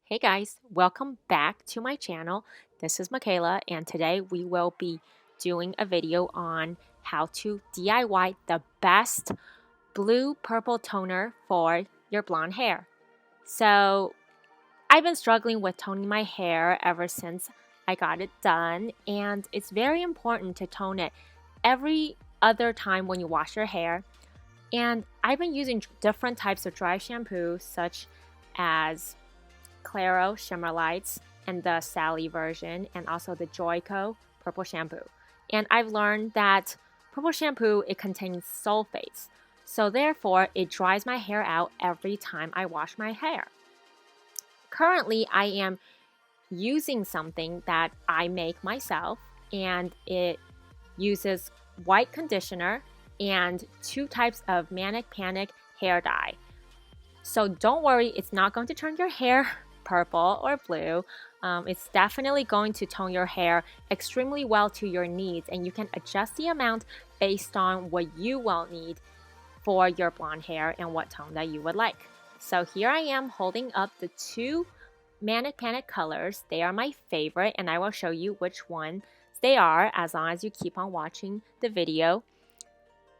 Hey guys, welcome back to my channel. This is Michaela and today we will be doing a video on how to DIY the best blue purple toner for your blonde hair. So I've been struggling with toning my hair ever since I got it done, and it's very important to tone it every other time when you wash your hair. And I've been using different types of dry shampoo such as Claro Shimmer Lights and the Sally version, and also the Joico Purple Shampoo. And I've learned that Purple Shampoo, it contains sulfates, so therefore it dries my hair out every time I wash my hair. Currently, I am using something that I make myself, and it uses white conditioner and two types of Manic Panic hair dye. So don't worry, it's not going to turn your hair purple or blue. It's definitely going to tone your hair extremely well to your needs, and you can adjust the amount based on what you will need for your blonde hair and what tone that you would like. So here I am holding up the two Manic Panic colors. They are my favorite, and I will show you which ones they are as long as you keep on watching the video.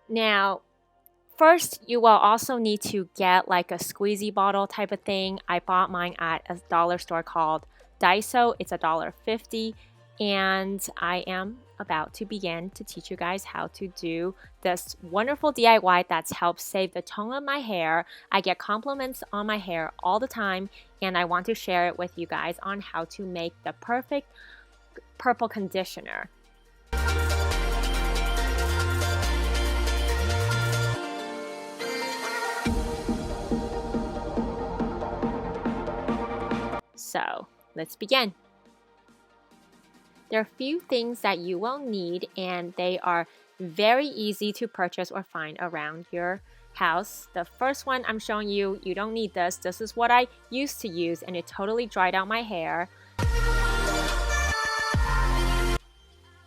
Now, first, you will also need to get like a squeezy bottle type of thing. I bought mine at a dollar store called Daiso. It's $1.50, and I am about to begin to teach you guys how to do this wonderful DIY that's helped save the tone of my hair. I get compliments on my hair all the time, and I want to share it with you guys on how to make the perfect purple conditioner. So let's begin. There are a few things that you will need, and they are very easy to purchase or find around your house. The first one I'm showing you, you don't need this. This is what I used to use, and it totally dried out my hair.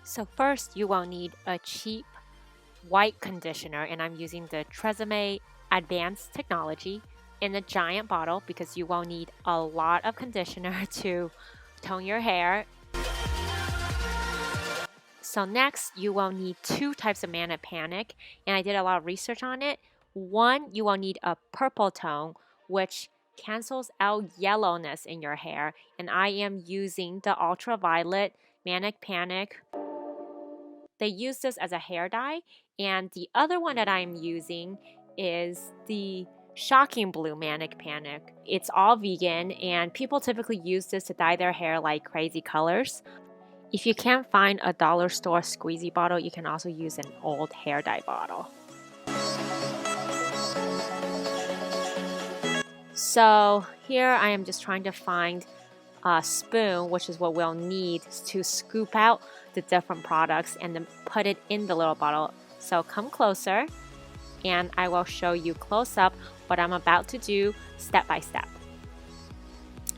So first, you will need a cheap white conditioner, and I'm using the Tresemme Advanced Technology in a giant bottle because you will need a lot of conditioner to tone your hair. So next, you will need two types of Manic Panic, and I did a lot of research on it. One, you will need a purple tone, which cancels out yellowness in your hair, and I am using the ultraviolet Manic Panic. They use this as a hair dye, and the other one that I'm using is the Shocking Blue Manic Panic. It's all vegan, and people typically use this to dye their hair like crazy colors. If you can't find a dollar store squeezy bottle, you can also use an old hair dye bottle. So here I am just trying to find a spoon, which is what we'll need to scoop out the different products and then put it in the little bottle. So come closer, and I will show you close up what I'm about to do step by step.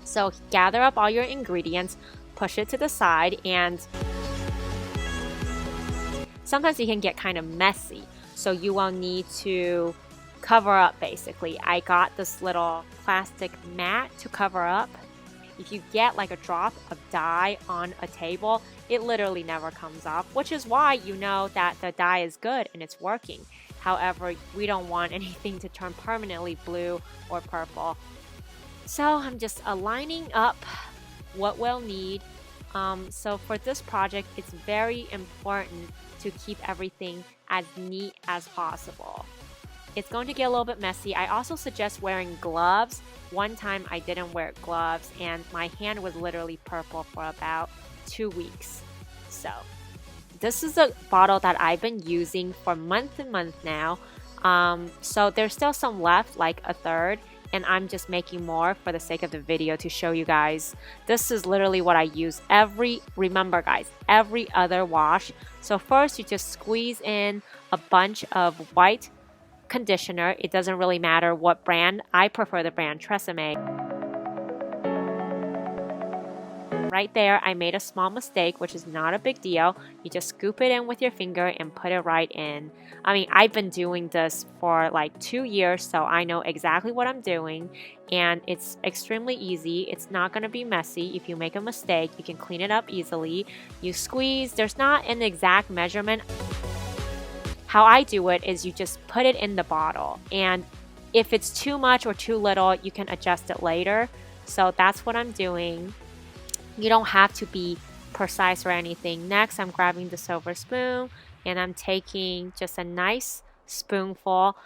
So gather up all your ingredients, push it to the side, and sometimes it can get kind of messy, so you will need to cover up basically. I got this little plastic mat to cover up. If you get like a drop of dye on a table, it literally never comes off, which is why you know that the dye is good and it's working. However, we don't want anything to turn permanently blue or purple. So I'm just aligning up what we'll need. So for this project, it's very important to keep everything as neat as possible. It's going to get a little bit messy. I also suggest wearing gloves. One time I didn't wear gloves, and my hand was literally purple for about 2 weeks. So this is a bottle that I've been using for months and months now. So there's still some left, like a third, and I'm just making more for the sake of the video to show you guys. This is literally what I use remember guys, every other wash. So first you just squeeze in a bunch of white conditioner. It doesn't really matter what brand. I prefer the brand Tresemme. right there, I made a small mistake, which is not a big deal. You just scoop it in with your finger and put it right in. I mean, I've been doing this for like 2 years, so I know exactly what I'm doing. And it's extremely easy. It's not going to be messy. If you make a mistake, you can clean it up easily. You squeeze. There's not an exact measurement. How I do it is you just put it in the bottle, and if it's too much or too little, you can adjust it later. So that's what I'm doing. You don't have to be precise or anything. Next, I'm grabbing the silver spoon and I'm taking just a nice spoonful.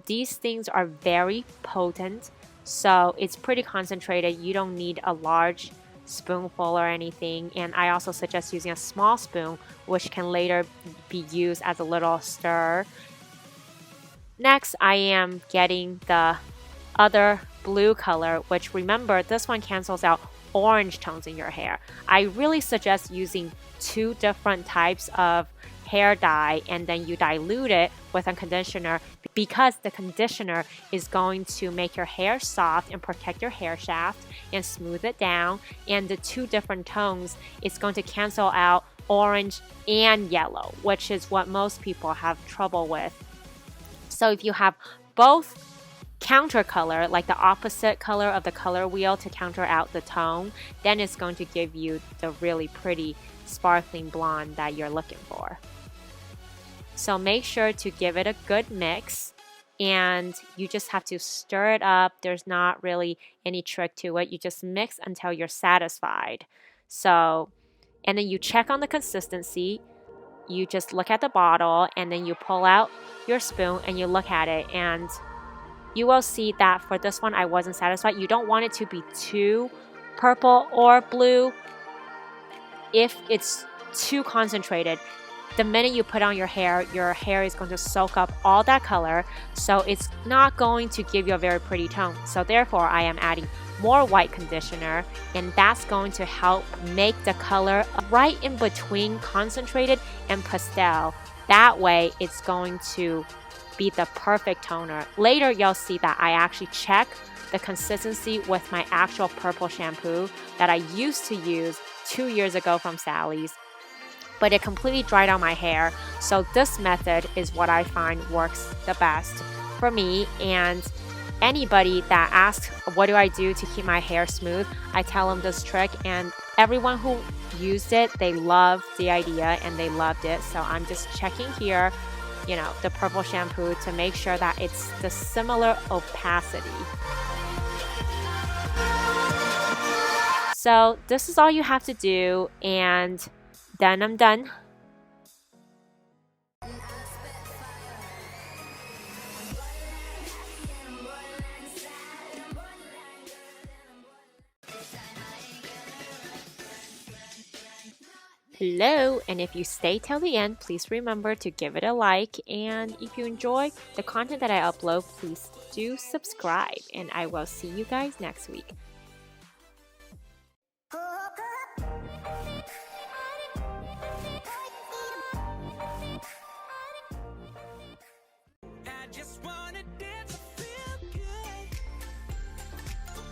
These things are very potent, so it's pretty concentrated. You don't need a large spoonful or anything. And I also suggest using a small spoon, which can later be used as a little stir. Next, I am getting the other blue color, which, remember, this one cancels out orange tones in your hair. I really suggest using 2 different types of hair dye, and then you dilute it with a conditioner, because the conditioner is going to make your hair soft and protect your hair shaft and smooth it down. And the 2 different tones is going to cancel out orange and yellow, which is what most people have trouble with. So if you have both counter color, like the opposite color of the color wheel to counter out the tone, then it's going to give you the really pretty sparkling blonde that you're looking for. So make sure to give it a good mix, and you just have to stir it up. There's not really any trick to it. You just mix until you're satisfied. So, and then you check on the consistency. You just look at the bottle, and then you pull out your spoon and you look at it, and you will see that for this one I wasn't satisfied. You don't want it to be too purple or blue. If it's too concentrated, the minute you put on your hair is going to soak up all that color, so it's not going to give you a very pretty tone. So therefore, I am adding more white conditioner, and that's going to help make the color right in between concentrated and pastel. That way, it's going to be the perfect toner. Later, you'll see that I actually check the consistency with my actual Purple shampoo that I used to use 2 years ago from Sally's, but it completely dried out my hair. So this method is what I find works the best for me. And anybody that asks, what do I do to keep my hair smooth? I tell them this trick, and everyone who used it, they loved the idea and they loved it. So I'm just checking here, you know, the Purple shampoo to make sure that it's the similar opacity. So this is all you have to do, and then I'm done. Hello, and if you stay till the end, please remember to give it a like, and if you enjoy the content that I upload, please do subscribe, and I will see you guys next week.